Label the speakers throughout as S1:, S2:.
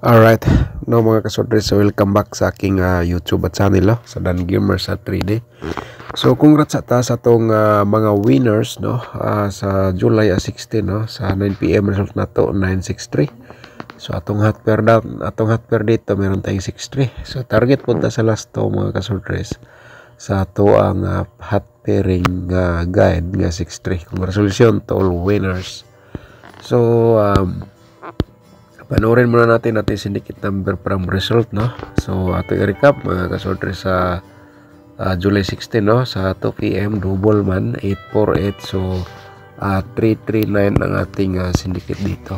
S1: Alright, no mga kasodres, so welcome back sa aking YouTube channel sa Dan Gamer sa 3D. So congrats sa taas atong mga winners no sa July 16 no sa 9 PM result na to 963. So atong hot pair dito meron tayong 63. So target punta sa last to mga kasodres sa to ang hot pairing guide nga 63. Congratulations to all winners. So panoorin muna natin syndicate number from result no. So ato i-recap mga kasodre sa July 16 no sa 2 PM double man 848. So 339 ang ating syndicate dito.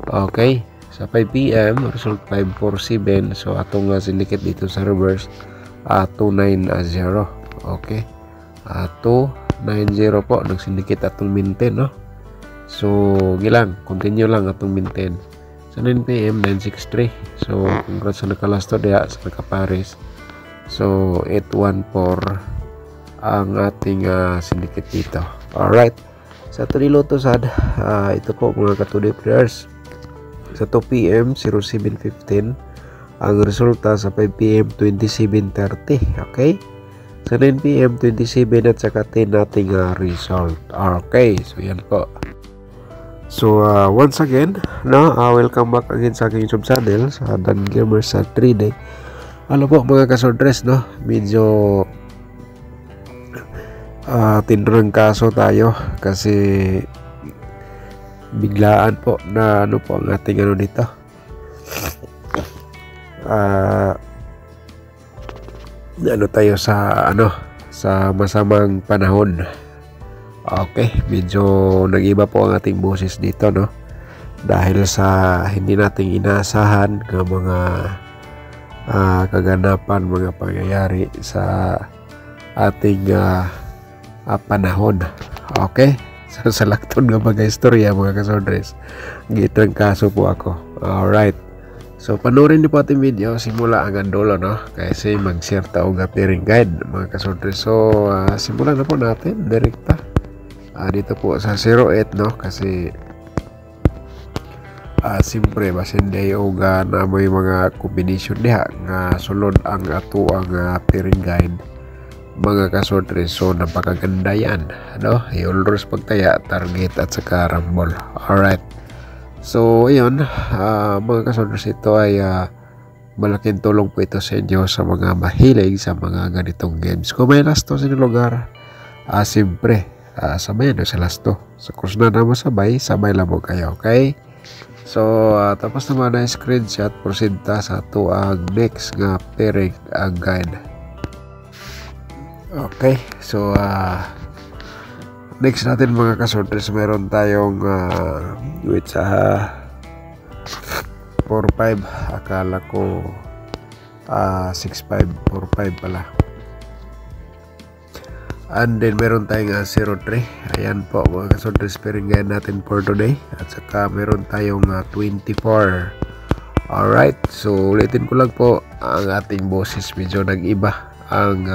S1: Okay, sa 5 PM result 547. So atong syndicate dito sa reverse 290. Okay, 290 po nag syndicate atong maintain no. So gilang continue lang atong maintain sa 9 PM 963. So congrats sa nakalasto diya sa nakapares. So 814 ang ating syndicate dito. Alright, sa Triloto sad ito po mga katuloy players sa 2 PM 0715 ang resulta sa 5 PM 2730. Okay, sa 9 PM 27 at saka 10 nating result. Okay, so yan po. So once again no, welcome back again sa aking YouTube channel sa Dan Gamer sa 3D. Ano po mga kasodres no, medyo tinrang kaso tayo kasi biglaan po na ano po ang ating ano dito ano tayo sa sa masamang panahon. Okay, medyo nag-iba po ang ating boses dito no dahil sa hindi nating inaasahan ng mga kaganapan, mga pangyayari sa ating panahon. Okay, so sa lakton nga mga istorya mga kasodres gitang kaso po ako. Alright, so panoorin niyo po ating video simula hanggang dulo no kasi mag-share tao nga pairing guide mga kasodres. So simulan na po natin direkta dito po sa 08 no kasi siyempre basin dayo nga na may mga combination diha nga sulod ang ato ang pairing guide mga kasodres. So napakaganda yan no, i-always pagtaya target at saka rumble. Alright, so ayun mga kasodres, ito ay malaking tulong po ito sa inyo sa mga mahilig sa mga ganitong games. Kung may lasto sa lugar siyempre sabay na sa lasto. So kung na naman sabay lang mo kayo. Okay, so tapos naman na screenshot, proceed ta sa ato ang next nga pairing guide. Okay, so next natin mga kasodres meron tayong wait sa 4-5, akala ko 6-5 4-5 pala. And then meron tayong 03. Ayan po mga kasodres pairing guide natin for today. At saka meron tayong 24. Alright, so ulitin ko lang po ang ating boses, medyo nag-iba ang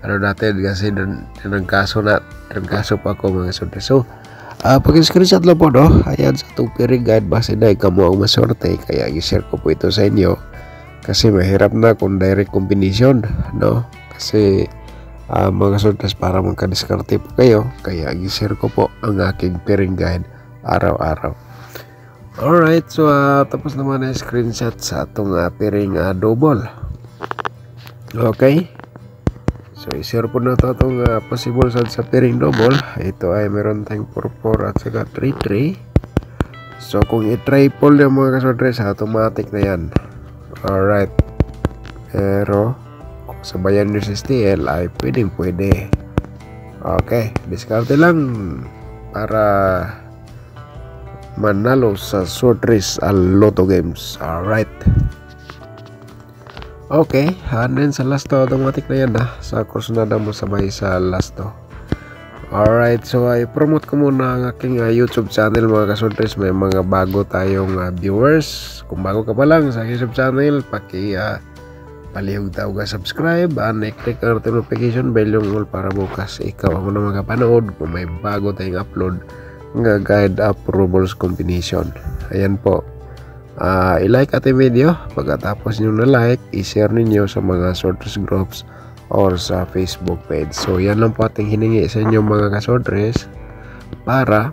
S1: ano natin kasi ng kaso pa ako mga kasodres. So pag-screenshot lang po no, ayan sa itong pairing guide base na ikaw ang maswerte kaya i-share ko po ito sa inyo kasi mahirap na kung direct combination no, kasi mga kasodres para magkadiskarte po kayo kaya i-share ko po ang aking pairing guide araw-araw. Alright, so tapos naman na screenshot sa atong pairing double. Okay, so i-share po na ito itong possible sa pairing double. Ito ay meron tayong 4-4 at saka 3-3. So kung i-triple yung mga kasodres automatic na yan. Alright, pero sabayan nyo sa STL ay pwede. Okay, diskarte lang para manalo sa short race lotto games. Alright, okay, and then sa last to automatic na yan sa course na mo sabay sa last to. Alright, so ay promote ko muna ang aking YouTube channel mga kasodres. May mga bago tayong viewers. Kung bago ka pa lang sa YouTube channel, palihog tao ka subscribe and i-click ang notification bell yung all para bukas ikaw ang na makapanood kung may bago tayong upload nga guide up rubles combination. Ayan po I-like ating video. Pagkatapos nyo na-like, i-share ninyo sa mga Swordress groups or sa Facebook page. So yan lang po ating hiningi sa inyo mga kaswordress para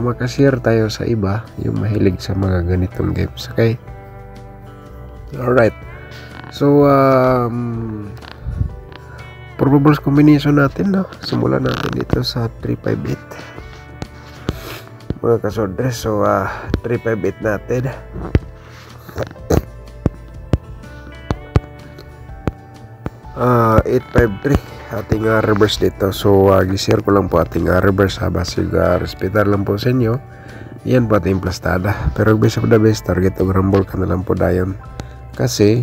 S1: makashare tayo sa iba yung mahilig sa mga ganitong games. Okay? Alright. So probable combination natin, no? Simulan natin dito sa 358 mga kaswordress. So 358 natin. Uh, 853 ating reverse dito. So gi-share ko lang po ating reverse basig respetar lang po sa inyo. Yan po ating plastada. Pero best of the best, target og rumble ka na lang po dayon. Kasi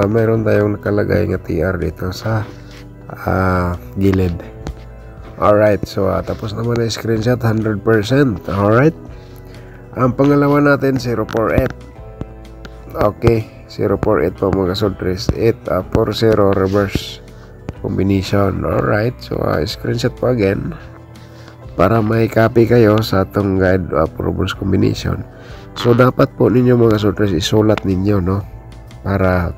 S1: mayroon tayong nakalagay nga TR dito sa gilid. Alright, so tapos naman na screenshot 100%. Alright, ang pangalawa natin 048. Okay, 048 po mga kaswordress. 840 reverse combination. Alright, so screenshot po again para may copy kayo sa atong guide reverse combination. So dapat po ninyo mga kaswordress isulat ninyo, no, para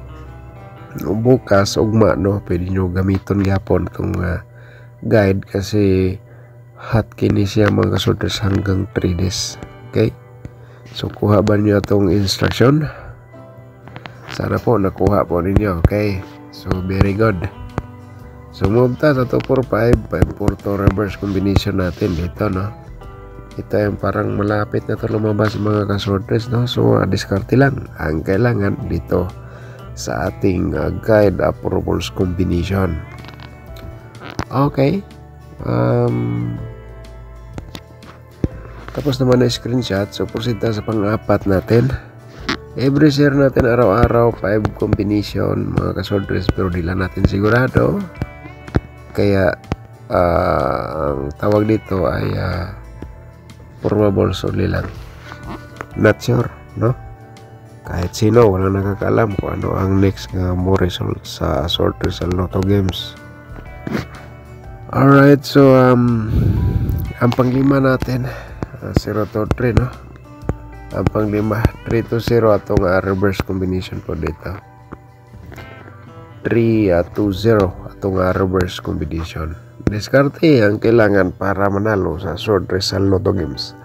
S1: bukas ugma, no, pwede nyo gamiton gyapon itong guide kasi hot kini siya mga kaswordress hanggang 3 days. Okay, so kuha ba nyo itong instruction? Sana po nakuha po ninyo. Okay, so very good. So move ta sa 245 542 reverse combination natin dito, no. Ito yung parang malapit na ito lumabas mga kaswordress, no. So diskarte lang ang kailangan dito sa ating guide approvals combination. Okay, tapos naman na screenshot. So proceed sa pang-apat natin. Every share natin araw-araw 5 combination mga kaswordress, pero di lang natin sigurado, kaya ang tawag dito ay probable only lang, not sure, no. Kahit sino, walang nakakaalam kung ano ang next nga mo result sa Swordress sa Lotto games. Alright, so ang panglima natin 0-3, no. Ang panglima 3-0 atong reverse combination po dito. 3-2-0 atong reverse combination. Diskarte ang kailangan para manalo sa Swordress sa Lotto games.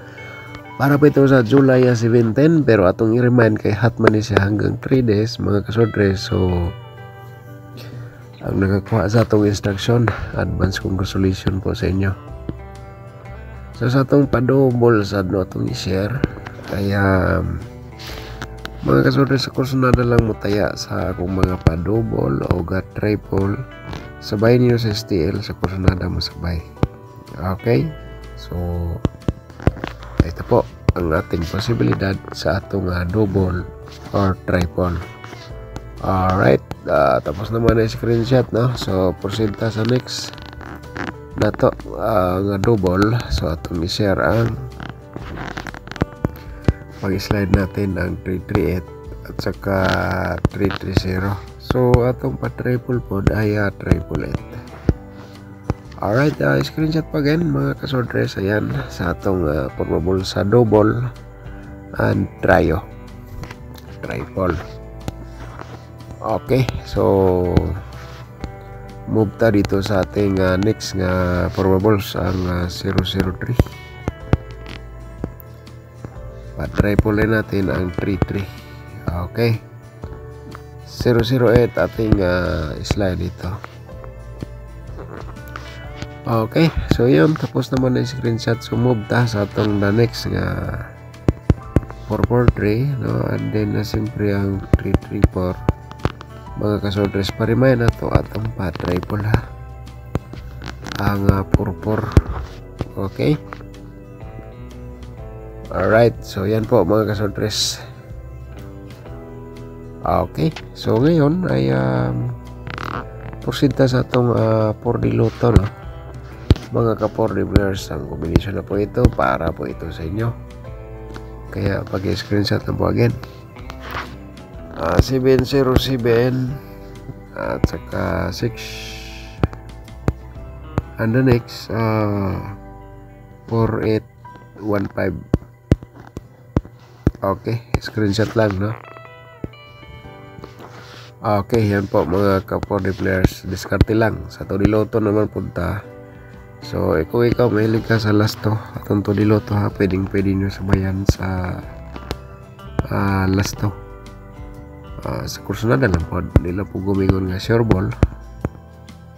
S1: Para po ito sa July 17, pero atong i-remind kay Hatman siya hanggang 3 days mga kaswordress. So ang nakakuha sa atong instruction, advance congratulations po sa inyo. So sa atong padobol sa atong i-share, kaya mga kaswordress sa kursunada lang mo taya sa akong mga padobol o triple. Sabay niyo sa STL sa kursunada mo sabay. Okay, so ito po ang ating posibilidad sa atong double or triple. Alright, tapos naman na screenshot, no. So proceed ta sa next nato nga double. So atong i-share ang pag-slide natin ang 338 at saka 330. So atong pa-triple po ay 888. Alright, screenshot pa again mga kaswordress. Ayan, sa atong probable sa double and triple. Okay, so move ta dito sa ating next nga probables ang 003. Pa-triple natin ang 33. Okay, 008 ating slide dito. Okay, so yun, tapos naman na yung screenshot. So move ta sa atong the next nga 443, no, and then siyempre ang 334 mga kaswordress. Pa-remind na to atong pa-triple ha, ang 44. Okay, alright, so yan po mga kaswordress. Okay, so ngayon ay proceed ta sa atong 4D Lotto, no. Mga ka-4D players, ang combination na po ito para po ito sa inyo, kaya pag-screenshot na po again. 707 at saka 6 and the next 4815. Okay, screenshot lang, no? Okay, yan po mga ka-4D players. Diskarte lang. Sa Todiloto naman punta. So, kung ikaw mahilig ka sa last to, atong Todiloto ha, pwede nyo sabayan sa last to. Sa kursunada lang po, nila po gumingon nga sure ball.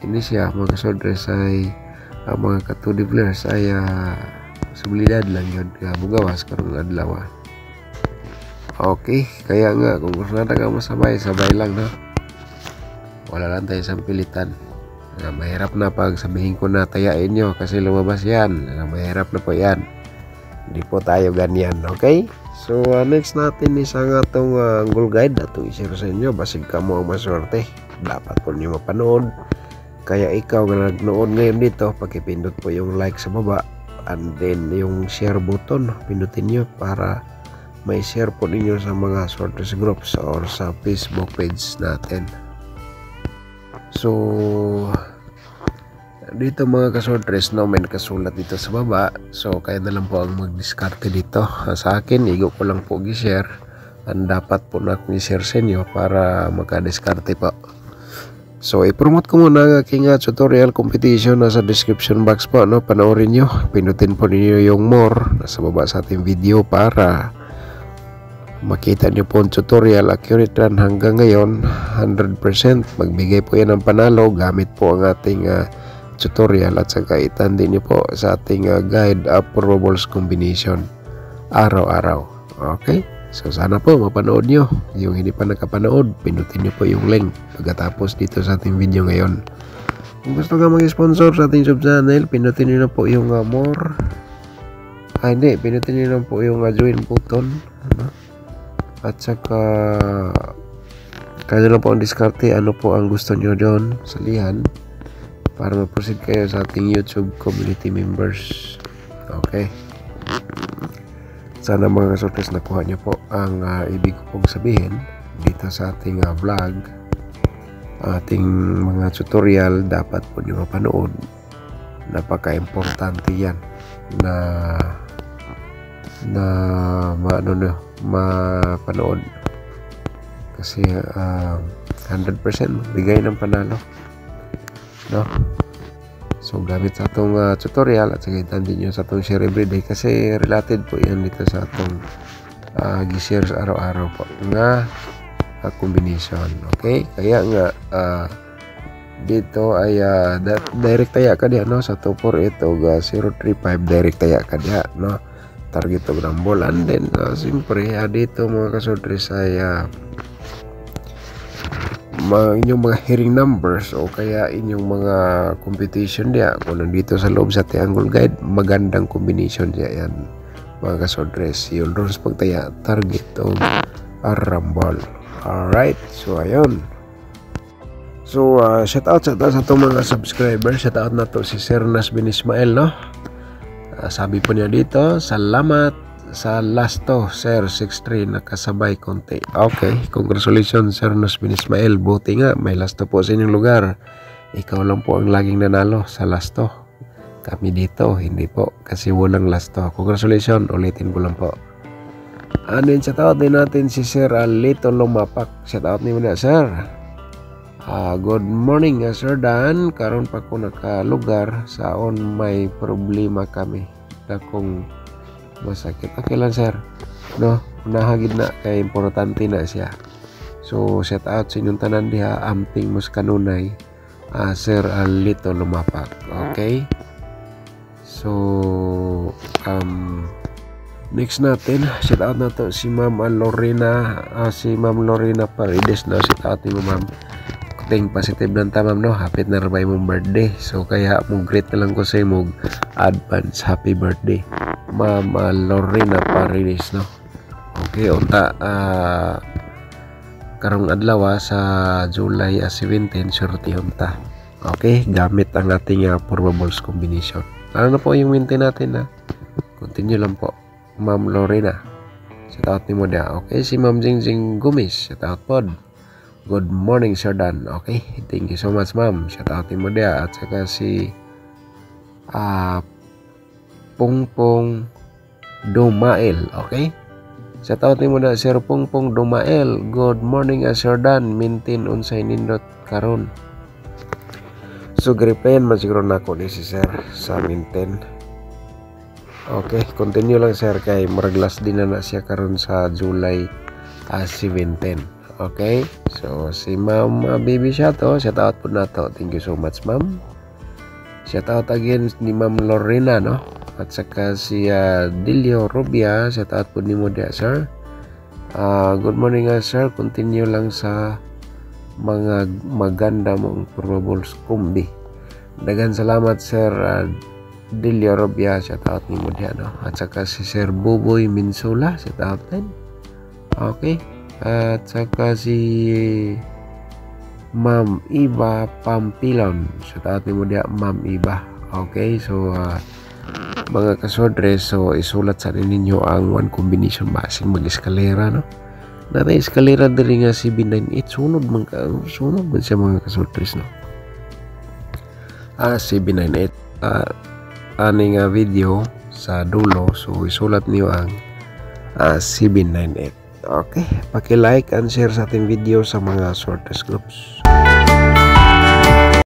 S1: Ini siya, mga kasodres ay mga ka-2D players ay subilidad lang yun. Bugawas karong adlaw. Okay, kaya nga kung gusto natin ka masabay, sabay lang, no? Wala lang tayo sa pilitan. Mahirap na pag sabihin ko na tayain nyo kasi lumabas yan. Mahirap na po yan. Hindi po tayo ganyan, okay? So next natin is ang atong goal guide na itong i-share sa inyo. Basig ka mo ang maswerte, dapat po nyo mapanood. Kaya ikaw na nagnood ngayon dito, pagkipindot po yung like sa baba and then yung share button, pindutin nyo para may share po ninyo sa mga sorters groups or sa Facebook page natin. So dito mga kasorters, no, may nakasulat dito sa baba. So kaya na lang po ang mag-discarte dito. Sa akin, igo ko lang po gi-share. Ang dapat po na akong i-share sa inyo para magka-discarte po. So i-promote ko muna ang aking tutorial competition nasa description box po, no? Panoorin nyo. Pinutin po ninyo yung more nasa baba sa ating video para makita nyo po ang tutorial. Accurate run hanggang ngayon 100%. Magbigay po yan ng panalo gamit po ang ating tutorial at saka itandi nyo po sa ating guide of probables combination araw-araw. Okay, so sana po mapanood nyo. Yung hindi pa nakapanood, pinutin nyo po yung link pagkatapos dito sa ating video ngayon. Kung gusto ka mag-sponsor sa ating sub channel, pinutin nyo na po yung more. Pinutin nyo na po yung join button, ano? At saka kaya lang po ang diskarte, ano po ang gusto nyo doon, salihan para ma-proceed kayo sa ating YouTube community members. Okay, sana mga kasortes nakuha nyo po ang ibig ko pong sabihin dito sa ating vlog, ating mga tutorial. Dapat po nyo mapanood, napaka-importante yan na mapanood kasi 100% bigay ng panalo, no? So gamit sa atong tutorial at saka itandi nyo sa atong share everyday kasi related po yan dito sa atong gi-share sa araw-araw po nga combination. Okay, kaya nga dito ay direct taya ka diya, no? Sa 248 o 035 direct taya ka diya, no? Target of rumble. And then siyempre dito mga kasodres ay inyong mga hearing numbers o kaya inyong mga competition diya kung nandito sa loob sa triangle guide, magandang combination diya yan mga kasodres. Yun ron sa pagtaya target of rumble. Alright, so ayun. So shout out sa itong mga subscribers. Shout out na to si Sir Nasbin Ismael, no? Sabi po niya dito, salamat sa last to, Sir 63, nakasabay konti. Okay, congratulations Sir Nasbin Ismael. Buti nga, may last to po sa inyong lugar. Ikaw lang po ang laging nanalo sa last to. Kami dito, hindi po. Kasi walang last to. Congratulations, ulitin ko lang po. And then, shout out din natin si Sir Lito Lumapak. Shout out niyo na, Sir. Good morning, Sir Dan. Karon pa ko nakalugar saon may problema kami na kung masakit. Okay lang, sir, no? Nahagid na kay importante na siya. So shout out sa inyong tanan diha, amping mus kanunay, Sir Lito Lumapak. Okay, so next natin, shout out na to si Ma'am Lorena, Paredes, no? Shout out ni Ma'am. Ting positive ng tamam, no? Hapit na rabay mong birthday. So kaya mong greet na lang ko sa mong advance happy birthday, Ma'am Lorena Paredes, no? Okay, unta karong adlaw sa July 17 surti unta. Okay, gamit ang ating probables combination. Ano na po yung maintain natin, na continue lang po, Ma'am Lorena. Shout out ni mo dia. Okay, si Ma'am Jingjing Gumis, shout out pod. Good morning, Sir Dan. Okay, thank you so much, ma'am. Shout out mo dia. At saka si Pungpong Dumail. Okay, Shout out nimo na Sir Pungpong Dumael. Good morning Sir Dan, maintain unsay nindot karon. So gripen man siguro nako ni si Sir sa maintain. Okay, continue lang Sir kay maraglas din na siya karon sa July 17. Okay, so si Ma'am Baby siya to, shout out po na to. Thank you so much Ma'am. Shout out again ni Ma'am Lorena, no? At saka si Dilio Rubia, shout out po ni mo dia Sir. Good morning Sir, continue lang sa mga maganda mong probables kumbi. Dagan salamat Sir Dilio Rubia, shout out ni mo dia, no? At saka si Sir Buboy Minsula, shout out din. Okay, at saka si Ma'am Iba Pampilon, shout out ni mo dia Ma'am Iba. Okay, so mga kasodres, so isulat sa ninyo ang one combination basing mag-eskalera, no? Natay eskalera diri nga si B98 sunod man siya mga kasodres, no? Si B98 ani nga video sa dulo, so isulat niyo ang CB98. Okay, paki-like and share sa ating video sa mga sortes groups.